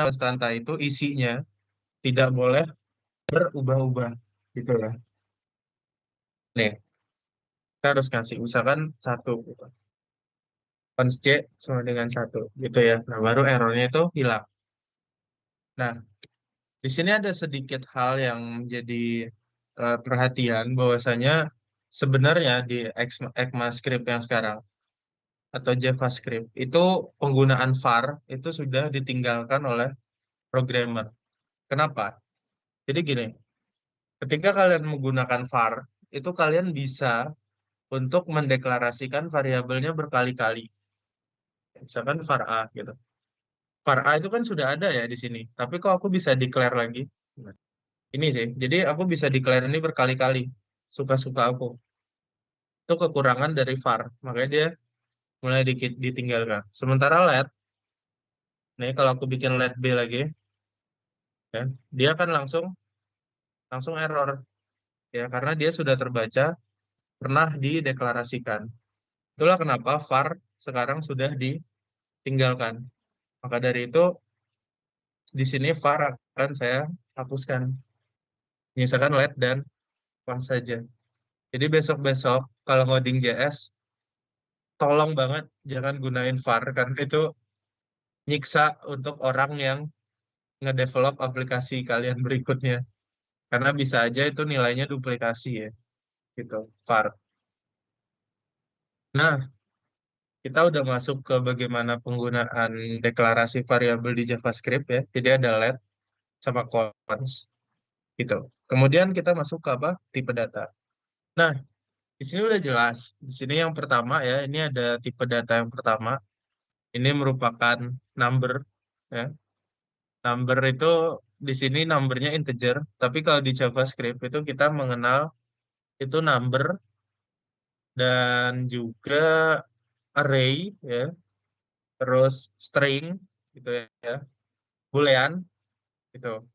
konstanta itu isinya tidak boleh berubah-ubah gitu ya. Nih, kita harus kasih misalkan satu gitu. Const C sama dengan satu gitu ya. Nah, baru errornya itu hilang. Nah, di sini ada sedikit hal yang menjadi perhatian bahwasanya sebenarnya di ECMAScript yang sekarang atau JavaScript itu penggunaan var itu sudah ditinggalkan oleh programmer. Kenapa? Jadi gini, ketika kalian menggunakan var, itu kalian bisa untuk mendeklarasikan variabelnya berkali-kali. Misalkan var A gitu. Var A itu kan sudah ada ya di sini. Tapi kok aku bisa declare lagi? Nah, ini sih. Jadi aku bisa declare ini berkali-kali. Suka-suka aku. Itu kekurangan dari var. Makanya dia mulai ditinggalkan. Sementara let, nih kalau aku bikin let B lagi, ya, dia kan langsung langsung error. Ya, karena dia sudah terbaca, pernah dideklarasikan. Itulah kenapa var sekarang sudah ditinggalkan. Maka dari itu, di sini var akan saya hapuskan. Misalkan let dan const saja. Jadi besok-besok kalau ngoding JS, tolong banget jangan gunain var karena itu nyiksa untuk orang yang ngedevelop aplikasi kalian berikutnya. Karena bisa aja itu nilainya duplikasi ya, gitu, var. Nah, kita udah masuk ke bagaimana penggunaan deklarasi variabel di JavaScript ya. Jadi ada let sama const gitu. Kemudian kita masuk ke apa? Tipe data. Nah, di sini udah jelas. Di sini yang pertama ya, ini ada tipe data yang pertama. Ini merupakan number ya. Number itu di sini numbernya integer, tapi kalau di JavaScript itu kita mengenal itu number dan juga array ya, terus string gitu ya, boolean gitu.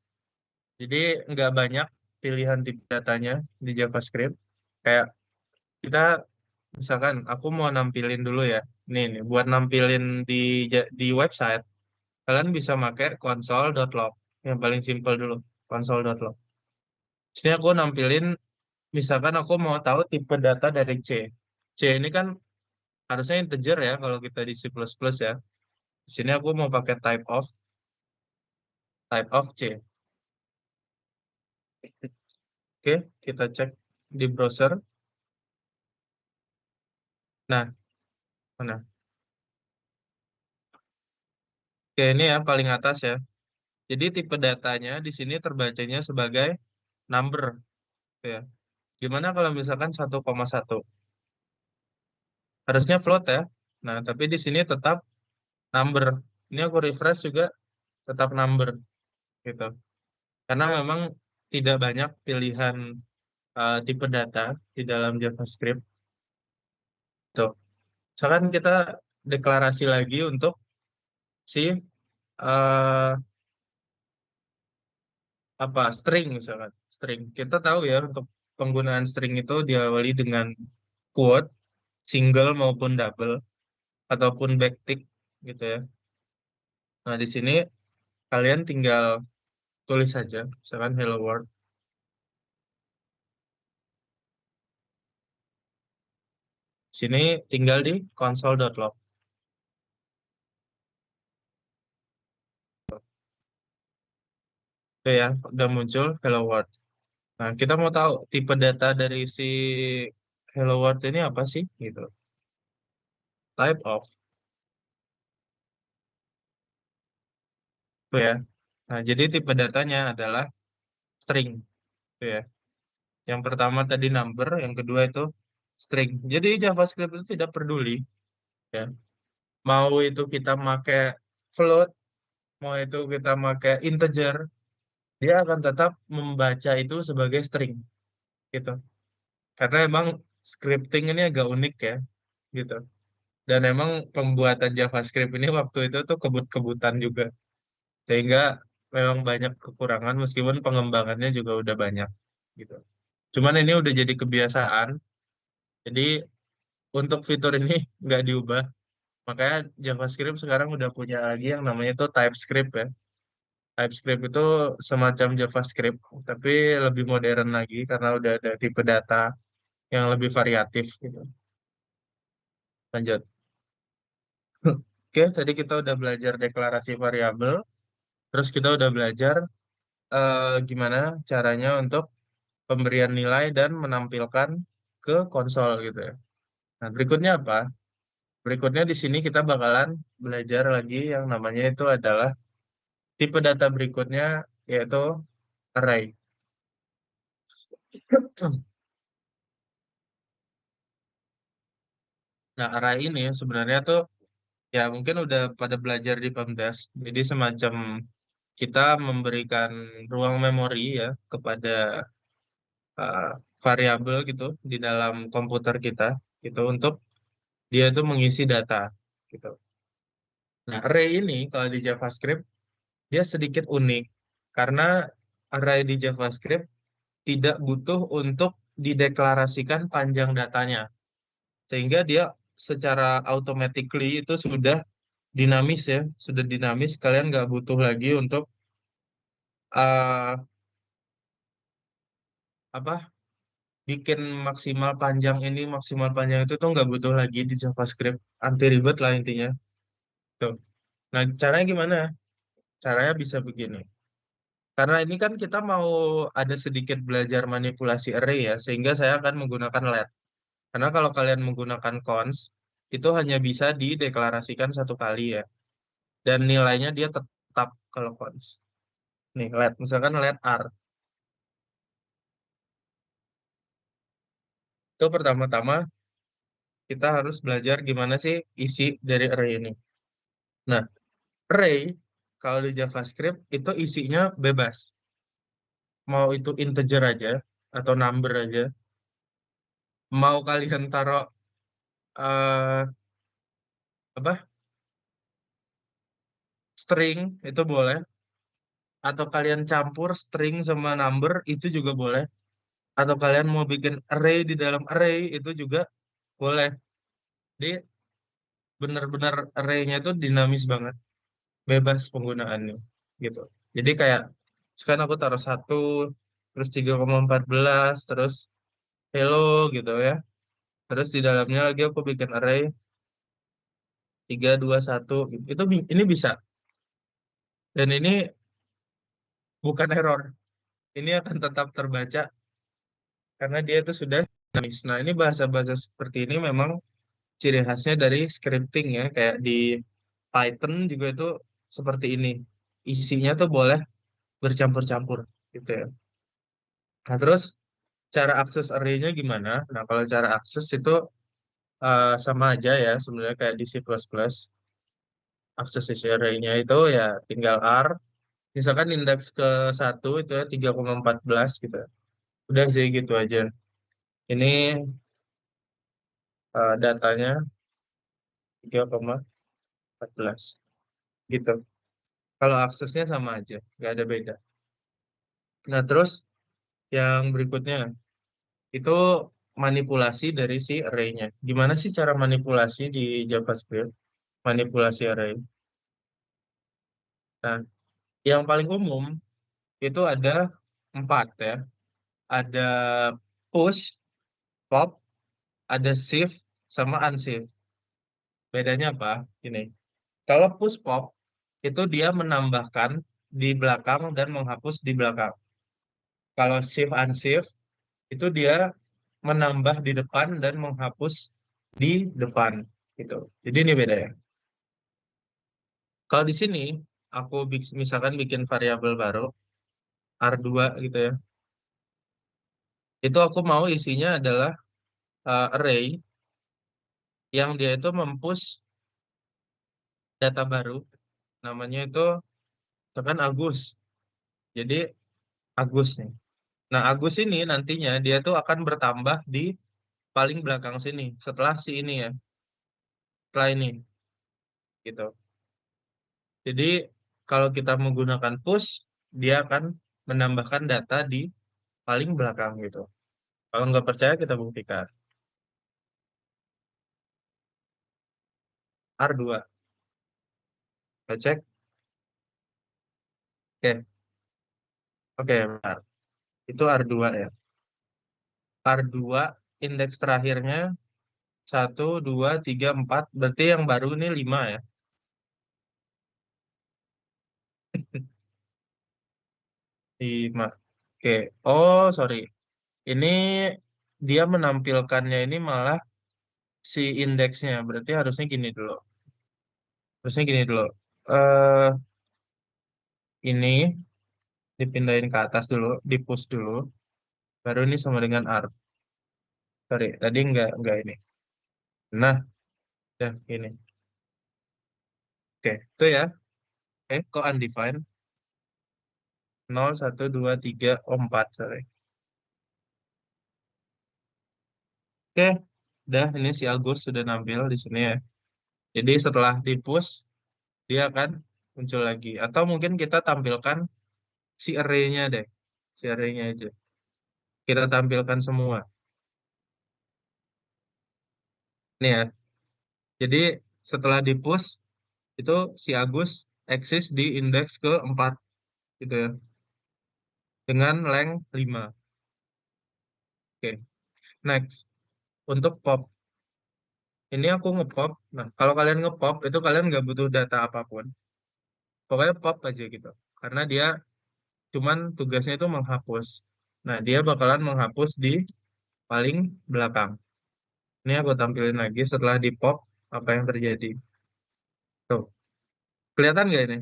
Jadi nggak banyak pilihan tipe datanya di JavaScript. Kayak kita misalkan aku mau nampilin dulu ya. Nih, buat nampilin di website, kalian bisa pakai console.log. Yang paling simple dulu, console.log. Sini aku nampilin, misalkan aku mau tahu tipe data dari C. C ini kan harusnya integer ya kalau kita di C++ ya. Di sini aku mau pakai type of C. Oke, kita cek di browser. Nah, mana? Oke, ini ya paling atas ya. Jadi tipe datanya di sini terbacanya sebagai number ya. Gimana kalau misalkan 1,1? Harusnya float ya. Nah, tapi di sini tetap number. Ini aku refresh juga tetap number gitu. Karena memang tidak banyak pilihan tipe data di dalam JavaScript. Tuh. Misalkan kita deklarasi lagi untuk si eh, apa string misalkan. String. Kita tahu ya untuk penggunaan string itu diawali dengan quote, single maupun double, ataupun backtick gitu ya. Nah, di sini kalian tinggal tulis saja, misalkan hello world. Sini tinggal di console.log. Oke ya, udah muncul hello world. Nah, kita mau tahu tipe data dari si hello world ini apa sih gitu. Type of itu ya. Nah, jadi tipe datanya adalah string gitu ya. Yang pertama tadi number, yang kedua itu string. Jadi JavaScript itu tidak peduli ya. Mau itu kita pakai float, mau itu kita pakai integer, dia akan tetap membaca itu sebagai string gitu. Karena emang scripting ini agak unik ya gitu. Dan emang pembuatan JavaScript ini waktu itu tuh kebut-kebutan juga. Sehingga memang banyak kekurangan meskipun pengembangannya juga udah banyak gitu. Cuman ini udah jadi kebiasaan. Jadi untuk fitur ini nggak diubah. Makanya JavaScript sekarang udah punya lagi yang namanya tuh TypeScript ya. TypeScript itu semacam JavaScript, tapi lebih modern lagi karena udah ada tipe data yang lebih variatif gitu. Lanjut. Oke, tadi kita udah belajar deklarasi variabel, terus kita udah belajar gimana caranya untuk pemberian nilai dan menampilkan ke konsol gitu ya. Nah, berikutnya apa? Berikutnya di sini kita bakalan belajar lagi yang namanya itu adalah tipe data berikutnya yaitu array. Nah, array ini sebenarnya tuh ya mungkin udah pada belajar di Pemdas. Jadi semacam kita memberikan ruang memori ya kepada uh, variabel gitu di dalam komputer kita gitu untuk dia itu mengisi data gitu. Nah, array ini kalau di JavaScript dia sedikit unik karena array di JavaScript tidak butuh untuk dideklarasikan panjang datanya. Sehingga dia secara automatically itu sudah dinamis ya, sudah dinamis. Kalian nggak butuh lagi untuk uh, apa bikin maksimal panjang ini, maksimal panjang itu tuh nggak butuh lagi di JavaScript. Anti ribet lah intinya. Tuh. Nah, caranya gimana? Caranya bisa begini. Karena ini kan kita mau ada sedikit belajar manipulasi array ya, sehingga saya akan menggunakan let. Karena kalau kalian menggunakan cons, itu hanya bisa dideklarasikan satu kali ya. Dan nilainya dia tetap kalau cons. Nih, let. Misalkan let R. Itu pertama-tama kita harus belajar gimana sih isi dari array ini. Nah, array kalau di JavaScript itu isinya bebas. Mau itu integer aja atau number aja. Mau kalian taruh eh, apa string itu boleh. Atau kalian campur string sama number itu juga boleh. Atau kalian mau bikin array di dalam array itu juga boleh. Jadi benar-benar array-nya itu dinamis banget, bebas penggunaannya gitu. Jadi kayak sekarang aku taruh satu, terus 3,14 terus hello gitu ya. Terus di dalamnya lagi aku bikin array 3, 2, 1 gitu. Ini bisa. Dan ini bukan error. Ini akan tetap terbaca karena dia itu sudah dinamis. Nah, ini bahasa-bahasa seperti ini memang ciri khasnya dari scripting ya, kayak di Python juga itu seperti ini. Isinya tuh boleh bercampur-campur gitu ya. Nah, terus cara akses array-nya gimana? Nah, kalau cara akses itu sama aja ya sebenarnya kayak di C++. Akses isi array-nya itu ya tinggal R. Misalkan indeks ke satu itu ya 3,14 gitu. Udah sih gitu aja. Ini datanya 3,14 gitu. Kalau aksesnya sama aja, nggak ada beda. Nah, terus yang berikutnya itu manipulasi dari si array-nya. Gimana sih cara manipulasi di JavaScript? Manipulasi array. Nah, yang paling umum itu ada empat ya. Ada push, pop, ada shift, sama unshift. Bedanya apa? Ini. Kalau push pop itu dia menambahkan di belakang dan menghapus di belakang. Kalau shift unshift itu dia menambah di depan dan menghapus di depan gitu. Jadi ini beda ya. Kalau di sini aku misalkan bikin variabel baru R2 gitu ya. Itu aku mau isinya adalah array yang dia itu mempush data baru. Namanya itu misalkan Agus. Jadi Agus nih. Nah, Agus ini nantinya dia tuh akan bertambah di paling belakang sini setelah si ini ya. Setelah ini gitu. Jadi kalau kita menggunakan push, dia akan menambahkan data di paling belakang gitu. Kalau nggak percaya kita buktikan. R2, kita cek. Oke, oke, bentar. Itu R2 ya. R2 indeks terakhirnya 1, 2, 3, 4. Berarti yang baru ini 5 ya. 5. Oke. Oh, sorry. Ini dia menampilkannya ini malah si indeksnya. Berarti harusnya gini dulu. Harusnya gini dulu. Eh ini dipindahin ke atas dulu, di push dulu. Baru ini sama dengan R. Sorry, tadi enggak ini. Nah, ya ini. Oke, itu ya. Kok undefined? 0, 1, 2, 3, 4. Sorry. Oke, udah ini si Agus sudah nampil di sini ya. Jadi setelah di push, dia akan muncul lagi. Atau mungkin kita tampilkan si array-nya deh. Si array-nya aja. Kita tampilkan semua. Nih ya. Jadi setelah di push, itu si Agus eksis di indeks ke-4 gitu ya. Dengan length 5. Oke, next. Untuk pop. Ini aku ngepop. Nah, kalau kalian ngepop, itu kalian nggak butuh data apapun. Pokoknya pop aja gitu. Karena dia cuman tugasnya itu menghapus. Nah, dia bakalan menghapus di paling belakang. Ini aku tampilin lagi setelah di pop, apa yang terjadi. Tuh, kelihatan nggak ini?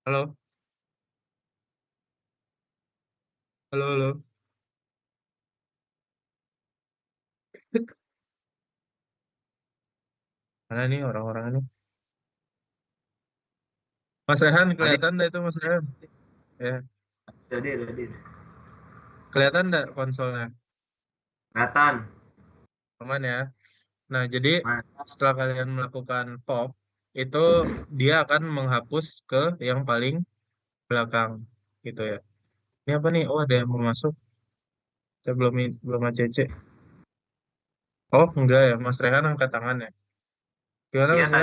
Halo? Halo, halo? Mana nih orang-orang ini? Mas Rehan, Tadi kelihatan nggak itu Mas Rehan? Ya, tadi kelihatan nggak konsolnya? kelihatan. Aman ya? Nah, jadi Mas, setelah kalian melakukan pop, itu dia akan menghapus ke yang paling belakang, gitu ya. Ini apa nih? Oh, ada yang mau masuk. Saya belum ACC. Oh, enggak ya. Mas Rehan angkat tangan ya. Gimana iya Mas Rehan? tadi